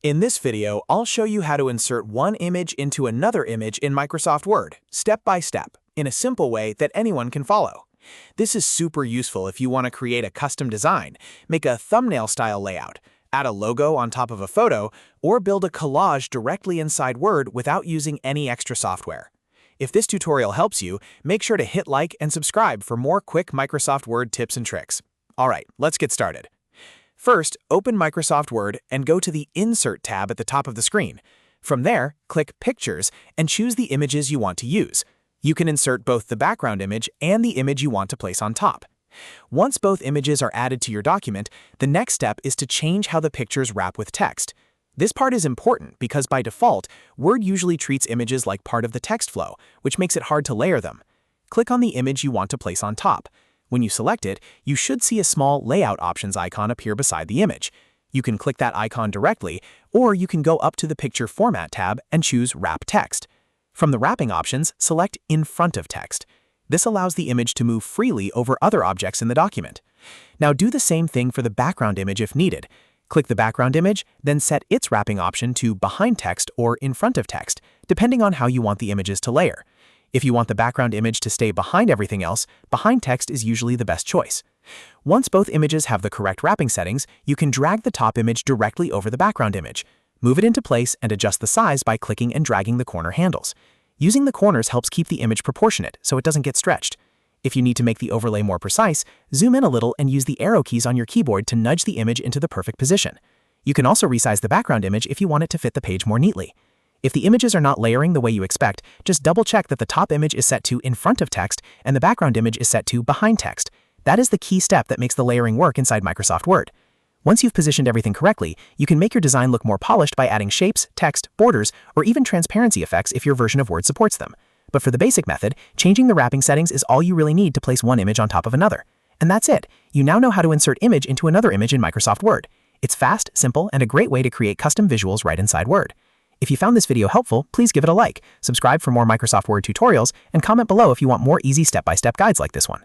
In this video, I'll show you how to insert one image into another image in Microsoft Word, step by step, in a simple way that anyone can follow. This is super useful if you want to create a custom design, make a thumbnail-style layout, add a logo on top of a photo, or build a collage directly inside Word without using any extra software. If this tutorial helps you, make sure to hit like and subscribe for more quick Microsoft Word tips and tricks. All right, let's get started. First, open Microsoft Word and go to the Insert tab at the top of the screen. From there, click Pictures and choose the images you want to use. You can insert both the background image and the image you want to place on top. Once both images are added to your document, the next step is to change how the pictures wrap with text. This part is important because by default, Word usually treats images like part of the text flow, which makes it hard to layer them. Click on the image you want to place on top. When you select it, you should see a small Layout Options icon appear beside the image. You can click that icon directly, or you can go up to the Picture Format tab and choose Wrap Text. From the wrapping options, select In Front of Text. This allows the image to move freely over other objects in the document. Now do the same thing for the background image if needed. Click the background image, then set its wrapping option to Behind Text or In Front of Text, depending on how you want the images to layer. If you want the background image to stay behind everything else, Behind Text is usually the best choice. Once both images have the correct wrapping settings, you can drag the top image directly over the background image. Move it into place and adjust the size by clicking and dragging the corner handles. Using the corners helps keep the image proportionate so it doesn't get stretched. If you need to make the overlay more precise, zoom in a little and use the arrow keys on your keyboard to nudge the image into the perfect position. You can also resize the background image if you want it to fit the page more neatly. If the images are not layering the way you expect, just double-check that the top image is set to In Front of Text and the background image is set to Behind Text. That is the key step that makes the layering work inside Microsoft Word. Once you've positioned everything correctly, you can make your design look more polished by adding shapes, text, borders, or even transparency effects if your version of Word supports them. But for the basic method, changing the wrapping settings is all you really need to place one image on top of another. And that's it. You now know how to insert image into another image in Microsoft Word. It's fast, simple, and a great way to create custom visuals right inside Word. If you found this video helpful, please give it a like, subscribe for more Microsoft Word tutorials, and comment below if you want more easy step-by-step guides like this one.